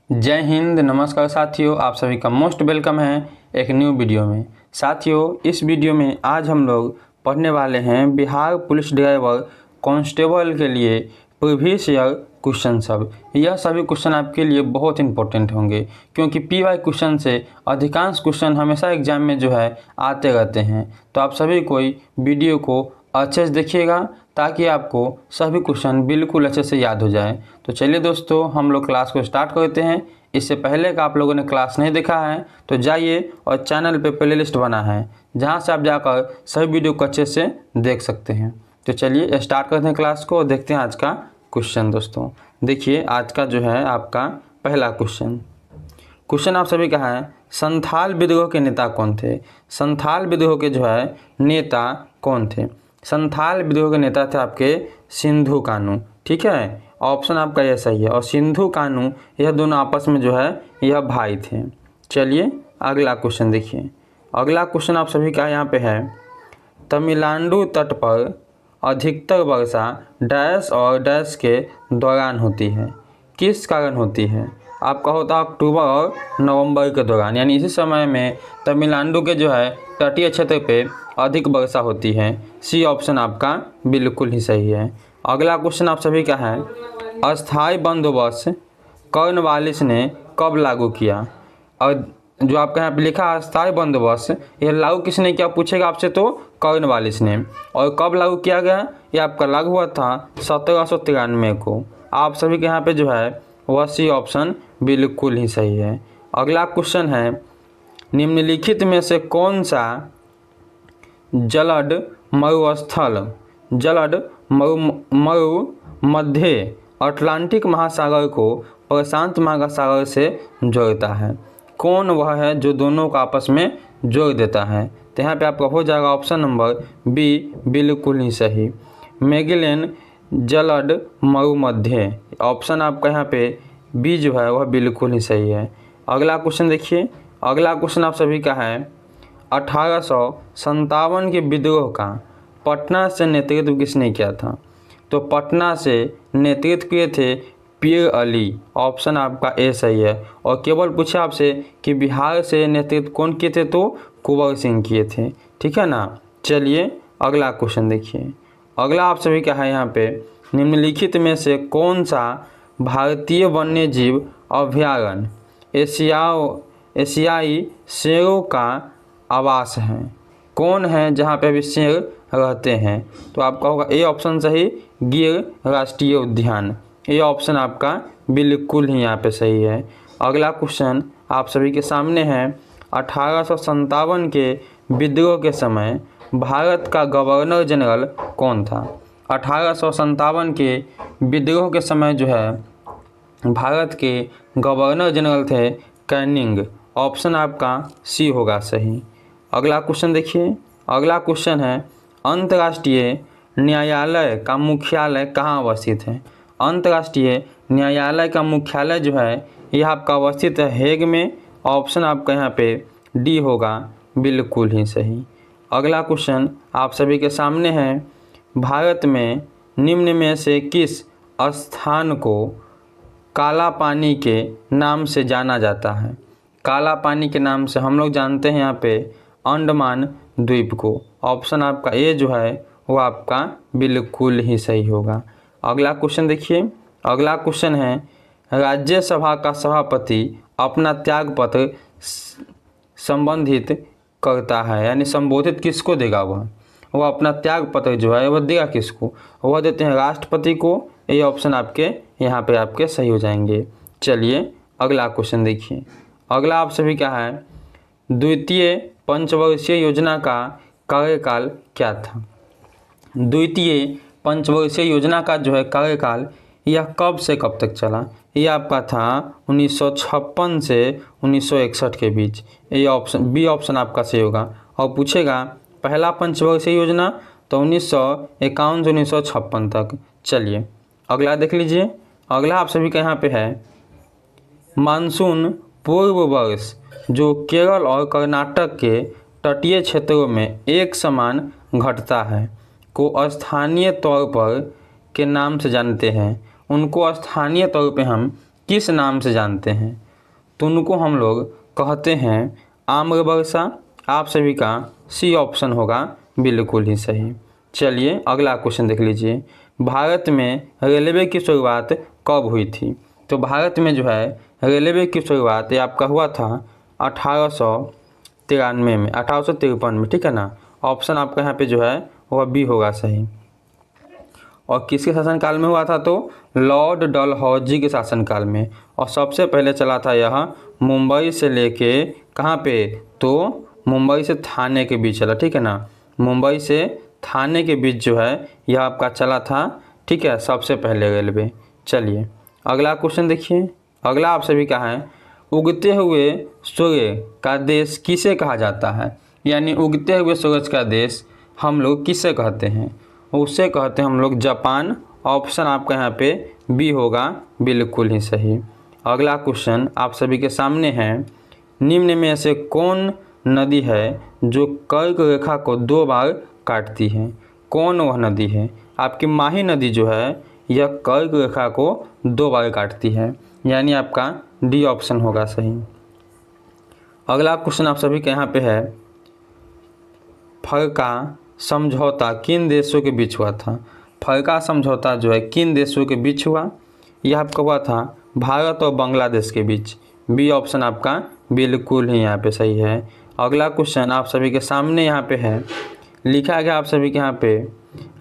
जय हिंद, नमस्कार साथियों, आप सभी का मोस्ट वेलकम है एक न्यू वीडियो में। साथियों, इस वीडियो में आज हम लोग पढ़ने वाले हैं बिहार पुलिस ड्राइवर कांस्टेबल के लिए प्रीवियस ईयर क्वेश्चन सब। यह सभी क्वेश्चन आपके लिए बहुत इंपॉर्टेंट होंगे क्योंकि पीवाई क्वेश्चन से अधिकांश क्वेश्चन हमेशा एग्जाम में जो है आते रहते हैं। तो आप सभी कोई वीडियो को अच्छे से देखिएगा ताकि आपको सभी क्वेश्चन बिल्कुल अच्छे से याद हो जाए। तो चलिए दोस्तों, हम लोग क्लास को स्टार्ट करते हैं। इससे पहले का आप लोगों ने क्लास नहीं देखा है तो जाइए और चैनल पे प्लेलिस्ट बना है जहां से आप जाकर सभी वीडियो को अच्छे से देख सकते हैं। तो चलिए स्टार्ट करते हैं क्लास को और देखते हैं आज का क्वेश्चन। दोस्तों देखिए, आज का जो है आपका पहला क्वेश्चन आप सभी का है, संथाल विद्रोह के नेता कौन थे? संथाल विद्रोह के जो है नेता कौन थे? संथाल विद्रोह के नेता थे आपके सिंधु कान्हू। ठीक है, ऑप्शन आपका यह सही है। और सिंधु कान्हू यह दोनों आपस में जो है यह भाई थे। चलिए अगला क्वेश्चन देखिए। अगला क्वेश्चन आप सभी का यहाँ पे है, तमिलनाडु तट पर अधिकतर वर्षा डैश और डैश के दौरान होती है, किस कारण होती है? आपका होता है अक्टूबर और नवंबर के दौरान, यानी इसी समय में तमिलनाडु के जो है तटीय क्षेत्र पे अधिक वर्षा होती है। सी ऑप्शन आपका बिल्कुल ही सही है। अगला क्वेश्चन आप सभी का है, अस्थायी बंदोबस्त कॉर्नवालिस ने कब लागू किया? और जो आपका यहाँ पे लिखा है अस्थायी बंदोबस्त, यह लागू किसने किया पूछेगा आपसे तो कॉर्नवालिस ने। और कब लागू किया गया? यह आपका लागू हुआ था 1793 को। आप सभी के यहाँ पे जो है वह सी ऑप्शन बिल्कुल ही सही है। अगला क्वेश्चन है, निम्नलिखित में से कौन सा जलद मरु मध्य अटलांटिक महासागर को प्रशांत महासागर से जोड़ता है? कौन वह है जो दोनों को आपस में जोड़ देता है? तो यहाँ पे आपका हो जाएगा ऑप्शन नंबर बी बिल्कुल ही सही, मैगेलन जलद मरुमध्य। ऑप्शन आपका यहाँ पे बी जो है वह बिल्कुल ही सही है। अगला क्वेश्चन देखिए। अगला क्वेश्चन आप सभी का है, 1857 के विद्रोह का पटना से नेतृत्व किसने किया था? तो पटना से नेतृत्व किए थे पीर अली। ऑप्शन आपका ए सही है। और केवल पूछा आपसे कि बिहार से नेतृत्व कौन किए थे, तो कुंवर सिंह किए थे। ठीक है ना। चलिए अगला क्वेश्चन देखिए। अगला आप सभी का है यहाँ पे, निम्नलिखित में से कौन सा भारतीय वन्यजीव अभयारण्य एशियाई शेरों का आवास है? कौन है जहाँ पे अभी शेर रहते हैं? तो आपका होगा ए ऑप्शन सही, गिर राष्ट्रीय उद्यान। ये ऑप्शन आपका बिल्कुल ही यहाँ पे सही है। अगला क्वेश्चन आप सभी के सामने है, 1857 के विद्रोह के समय भारत का गवर्नर जनरल कौन था? 1857 के विद्रोह के समय जो है भारत के गवर्नर जनरल थे कैनिंग। ऑप्शन आपका सी होगा सही। अगला क्वेश्चन देखिए। अगला क्वेश्चन है, अंतर्राष्ट्रीय न्यायालय का मुख्यालय कहाँ अवस्थित है? अंतर्राष्ट्रीय न्यायालय का मुख्यालय जो है यह आपका अवस्थित है हेग में। ऑप्शन आपका यहाँ पे डी होगा बिल्कुल ही सही। अगला क्वेश्चन आप सभी के सामने है, भारत में निम्न में से किस स्थान को काला पानी के नाम से जाना जाता है? काला पानी के नाम से हम लोग जानते हैं यहाँ पे अंडमान द्वीप को। ऑप्शन आपका ए जो है वो आपका बिल्कुल ही सही होगा। अगला क्वेश्चन देखिए। अगला क्वेश्चन है, राज्यसभा का सभापति अपना त्यागपत्र संबंधित करता है, यानी संबोधित किसको देगा? वह अपना त्यागपत्र जो है वह देगा किसको? वह देते हैं राष्ट्रपति को। ये ऑप्शन आपके यहाँ पे आपके सही हो जाएंगे। चलिए अगला क्वेश्चन देखिए। अगला आप सभी का है, द्वितीय पंचवर्षीय योजना का कार्यकाल क्या था? द्वितीय पंचवर्षीय योजना का जो है कार्यकाल यह कब से कब तक चला? यह आपका था 1956 से 1961 के बीच। ये ऑप्शन बी ऑप्शन आपका सही होगा। और पूछेगा पहला पंचवर्षीय योजना तो 1951 से 1956 तक। चलिए अगला देख लीजिए। अगला आप सभी का यहाँ पे है, मानसून पूर्व वर्ष जो केरल और कर्नाटक के तटीय क्षेत्रों में एक समान घटता है को स्थानीय तौर पर के नाम से जानते हैं। उनको स्थानीय तौर पे हम किस नाम से जानते हैं? तो उनको हम लोग कहते हैं आम्रवर्षा। आप सभी का सी ऑप्शन होगा बिल्कुल ही सही। चलिए अगला क्वेश्चन देख लीजिए। भारत में रेलवे की शुरुआत कब हुई थी? तो भारत में जो है रेलवे की शुरुआत ये आपका हुआ था 1893 में, 1853 में, ठीक है ना। ऑप्शन आपका यहाँ पे जो है वह बी होगा सही। और किसके शासनकाल में हुआ था? तो लॉर्ड डलहौजी के शासनकाल में। और सबसे पहले चला था यह मुंबई से लेके कहाँ पे? तो मुंबई से थाने के बीच चला, ठीक है ना। मुंबई से थाने के बीच जो है यह आपका चला था, ठीक है, सबसे पहले रेलवे। चलिए अगला क्वेश्चन देखिए। अगला आप सभी का है, उगते हुए सूर्य का देश किसे कहा जाता है? यानी उगते हुए सूरज का देश हम लोग किसे कहते हैं? उससे कहते हैं हम लोग जापान। ऑप्शन आपका यहाँ पे बी होगा बिल्कुल ही सही। अगला क्वेश्चन आप सभी के सामने है, निम्न में से कौन नदी है जो कर्क रेखा को 2 बार काटती है? कौन वह नदी है? आपकी माही नदी जो है यह कर्क रेखा को 2 बार काटती है, यानी आपका डी ऑप्शन होगा सही। अगला क्वेश्चन आप सभी के यहाँ पे है, फरका समझौता किन देशों के बीच हुआ था? फरका समझौता जो है किन देशों के बीच हुआ? यह आपका हुआ था भारत और बांग्लादेश के बीच। बी ऑप्शन आपका बिल्कुल ही यहाँ पे सही है। अगला क्वेश्चन आप सभी के सामने यहाँ पे है, लिखा गया आप सभी के यहाँ पे,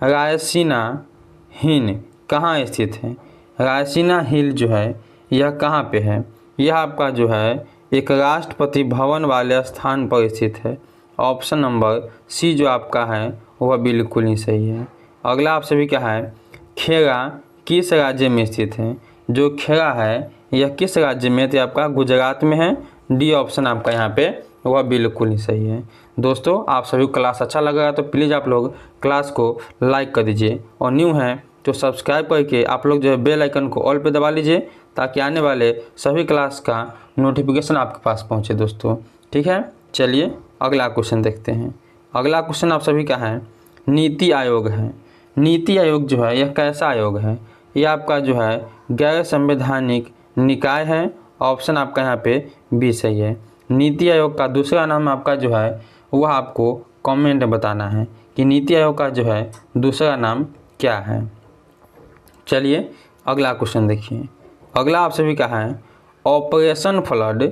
रायसीना हिल कहाँ स्थित है? रायसीना हिल जो है यह कहाँ पे है? यह आपका जो है एक राष्ट्रपति भवन वाले स्थान पर स्थित है। ऑप्शन नंबर सी जो आपका है वह बिल्कुल ही सही है। अगला आप सभी क्या है, खेड़ा किस राज्य में स्थित है? जो खेड़ा है यह किस राज्य में? तो आपका गुजरात में है। डी ऑप्शन आपका यहाँ पे वह बिल्कुल ही सही है। दोस्तों आप सभी को क्लास अच्छा लग रहा है तो प्लीज़ आप लोग क्लास को लाइक कर दीजिए, और न्यू हैं तो सब्सक्राइब करके आप लोग जो है बेल आइकन को ऑल पे दबा लीजिए, ताकि आने वाले सभी क्लास का नोटिफिकेशन आपके पास पहुंचे दोस्तों, ठीक है। चलिए अगला क्वेश्चन देखते हैं। अगला क्वेश्चन आप सभी का है, नीति आयोग है। नीति आयोग जो है यह कैसा आयोग है? यह आपका जो है गैर संवैधानिक निकाय है। ऑप्शन आपका यहाँ पे बी सही है। नीति आयोग का दूसरा नाम आपका जो है वह आपको कमेंट में बताना है कि नीति आयोग का जो है दूसरा नाम क्या है। चलिए अगला क्वेश्चन देखिए। अगला आप सभी का है, ऑपरेशन फ्लड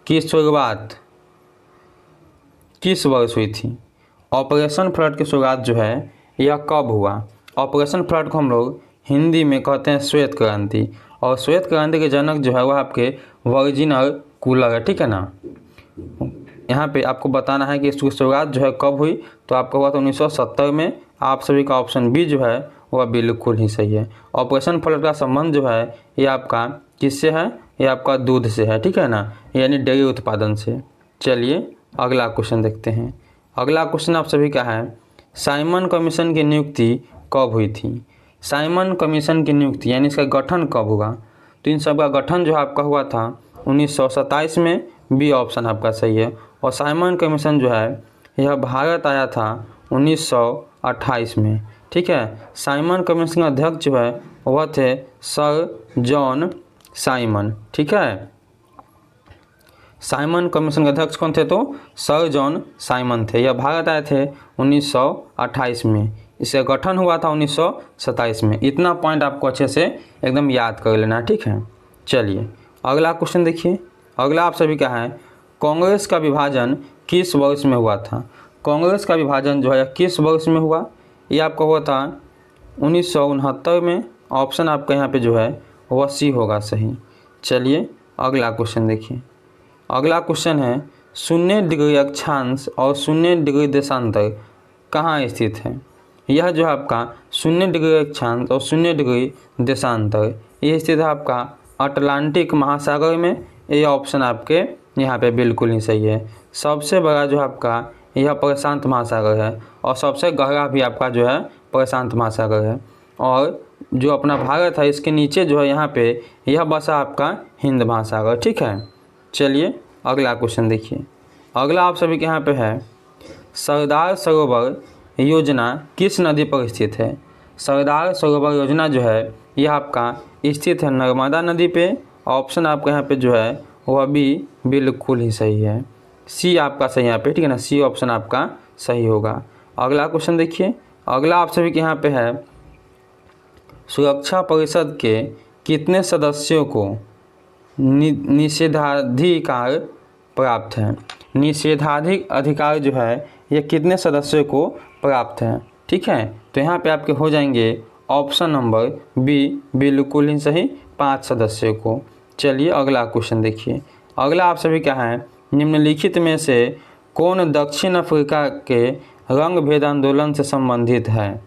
की शुरुआत किस वर्ष हुई थी? ऑपरेशन फ्लड की शुरुआत जो है यह कब हुआ? ऑपरेशन फ्लड को हम लोग हिंदी में कहते हैं श्वेत क्रांति, और श्वेत क्रांति के जनक जो है वह आपके वर्जिनर कूलर है, ठीक है ना। यहाँ पे आपको बताना है कि इसकी शुरुआत जो है कब हुई, तो आपका हुआ था 1970 में। आप सभी का ऑप्शन बी जो है वह बिल्कुल ही सही है। ऑपरेशन फ्लड का संबंध जो है ये आपका किससे है? ये आपका दूध से है, ठीक है ना, यानी डेयरी उत्पादन से। चलिए अगला क्वेश्चन देखते हैं। अगला क्वेश्चन आप सभी का है, साइमन कमीशन की नियुक्ति कब हुई थी? साइमन कमीशन की नियुक्ति यानी इसका गठन कब हुआ? तो इन सब का गठन जो आपका हुआ था 1927 में। बी ऑप्शन आपका सही है। और साइमन कमीशन जो है यह भारत आया था 1928 में, ठीक है। साइमन कमीशन के अध्यक्ष जो है वह थे सर जॉन साइमन, ठीक है। साइमन कमीशन के अध्यक्ष कौन थे? तो सर जॉन साइमन थे। यह भारत आए थे 1928 में। इसका गठन हुआ था 1927 में। इतना पॉइंट आपको अच्छे से एकदम याद कर लेना, ठीक है। चलिए अगला क्वेश्चन देखिए। अगला आप सभी का है, कांग्रेस का विभाजन किस वर्ष में हुआ था? कांग्रेस का विभाजन जो है किस वर्ष में हुआ? ये आपका हुआ था 1969 में। ऑप्शन आपका यहाँ पे जो है वह सी होगा सही। चलिए अगला क्वेश्चन देखिए। अगला क्वेश्चन है, 0 डिग्री अक्षांश और 0 डिग्री देशांतर कहाँ स्थित है? यह जो है आपका 0 डिग्री अक्षांश और 0 डिग्री देशांतर ये स्थित है आपका अटलांटिक महासागर में। ये ऑप्शन आपके यहाँ पे बिल्कुल ही सही है। सबसे बड़ा जो है आपका यह प्रशांत महासागर है, और सबसे गहरा भी आपका जो है प्रशांत महासागर है। और जो अपना भारत है इसके नीचे जो है यहाँ पे यह बसा आपका हिंद महासागर, ठीक है। चलिए अगला क्वेश्चन देखिए। अगला आप सभी के यहाँ पे है, सरदार सरोवर योजना किस नदी पर स्थित है? सरदार सरोवर योजना जो है यह आपका स्थित है नर्मदा नदी पे। ऑप्शन आपका यहाँ पे जो है वह बी बिल्कुल ही सही है। सी आपका सही यहाँ पे, ठीक है ना, सी ऑप्शन आपका सही होगा। अगला क्वेश्चन देखिए, अगला आप सभी के यहाँ पे है, सुरक्षा परिषद के कितने सदस्यों को निषेधाधिकार प्राप्त है। निषेधाधिकार जो है ये कितने सदस्यों को प्राप्त है, ठीक है। तो यहाँ पे आपके हो जाएंगे ऑप्शन नंबर बी बिल्कुल ही सही, 5 सदस्यों को। चलिए अगला क्वेश्चन देखिए, अगला आप सभी क्या है, निम्नलिखित में से कौन दक्षिण अफ्रीका के रंग भेद आंदोलन से संबंधित है।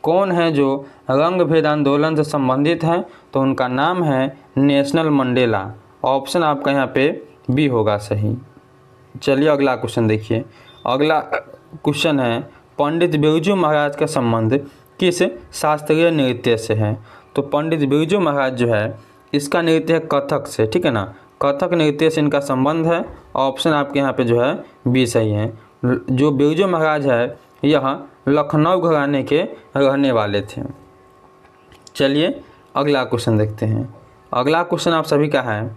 कौन है जो रंग भेद आंदोलन से संबंधित है, तो उनका नाम है नेशनल मंडेला। ऑप्शन आपका यहाँ पे बी होगा सही। चलिए अगला क्वेश्चन देखिए, अगला क्वेश्चन है, पंडित बिरजू महाराज का संबंध किस शास्त्रीय नृत्य से है। तो पंडित बिरजू महाराज जो है इसका नृत्य है कथक से, ठीक है ना, कथक नृत्य से इनका संबंध है। ऑप्शन आपके यहाँ पे जो है बी सही है। जो बिरजू महाराज है यह लखनऊ घराने के रहने वाले थे। चलिए अगला क्वेश्चन देखते हैं, अगला क्वेश्चन आप सभी का है,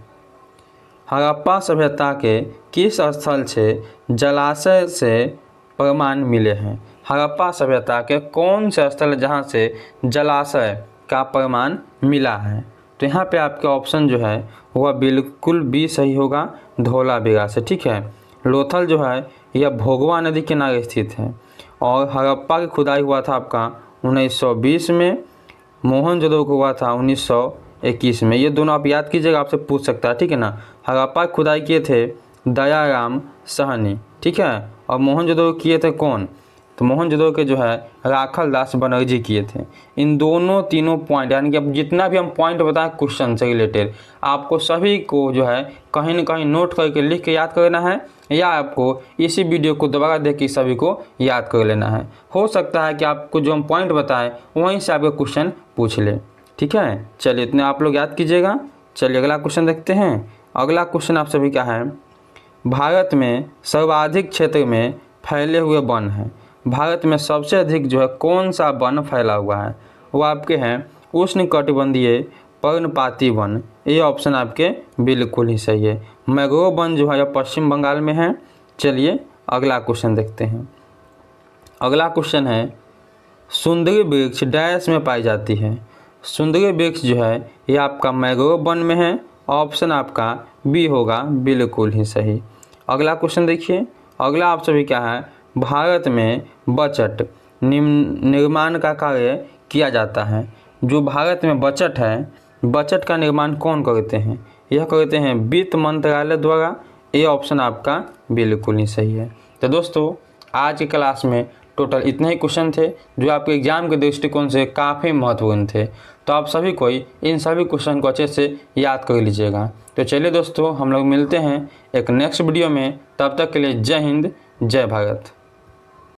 हड़प्पा सभ्यता के किस स्थल से जलाशय से प्रमाण मिले हैं। हड़प्पा सभ्यता के कौन से स्थल जहाँ से जलाशय का प्रमाण मिला है। तो यहाँ पे आपके ऑप्शन जो है वह बिल्कुल बी सही होगा, धौलावीरा से, ठीक है। लोथल जो है यह भोगवा नदी के किनारे स्थित है और हड़प्पा की खुदाई हुआ था आपका 1920 में, मोहनजोदड़ो को हुआ था 1921 में। ये दोनों आप याद कीजिएगा, आपसे पूछ सकता है, ठीक है ना। हड़प्पा की खुदाई किए थे दयाराम साहनी, ठीक है, और मोहनजोदड़ो किए थे कौन, तो मोहनजोदड़ो के जो है राखल दास बनर्जी किए थे। इन दोनों तीनों पॉइंट, यानी कि अब जितना भी हम पॉइंट बताएं क्वेश्चन से रिलेटेड, आपको सभी को जो है कहीं ना कहीं नोट करके लिख के याद कर लेना है, या आपको इसी वीडियो को दोबारा देख के सभी को याद कर लेना है। हो सकता है कि आपको जो हम पॉइंट बताएं वहीं से आपका क्वेश्चन पूछ ले, ठीक है। चलिए इतने आप लोग याद कीजिएगा। चलिए अगला क्वेश्चन देखते हैं, अगला क्वेश्चन आप सभी का है, भारत में सर्वाधिक क्षेत्र में फैले हुए वन है। भारत में सबसे अधिक जो है कौन सा वन फैला हुआ है, वो आपके हैं उष्णकटिबंधीय पर्णपाती वन। ये ऑप्शन आपके बिल्कुल ही सही है। मैंग्रोव वन जो है यह पश्चिम बंगाल में है। चलिए अगला क्वेश्चन देखते हैं, अगला क्वेश्चन है, सुंदरी वृक्ष डैश में पाई जाती है। सुंदरी वृक्ष जो है ये आपका मैंग्रोव वन में है। ऑप्शन आपका बी होगा, बिल्कुल ही सही। अगला क्वेश्चन देखिए, अगला आप सभी क्या है, भारत में बजट निर्माण का कार्य किया जाता है। जो भारत में बजट है, बजट का निर्माण कौन करते हैं, यह करते हैं वित्त मंत्रालय द्वारा। ये ऑप्शन आपका बिल्कुल ही सही है। तो दोस्तों आज की क्लास में टोटल इतने ही क्वेश्चन थे जो आपके एग्जाम के दृष्टिकोण से काफ़ी महत्वपूर्ण थे। तो आप सभी को इन सभी क्वेश्चन को अच्छे से याद कर लीजिएगा। तो चलिए दोस्तों हम लोग मिलते हैं एक नेक्स्ट वीडियो में, तब तक के लिए जय हिंद जय भारत।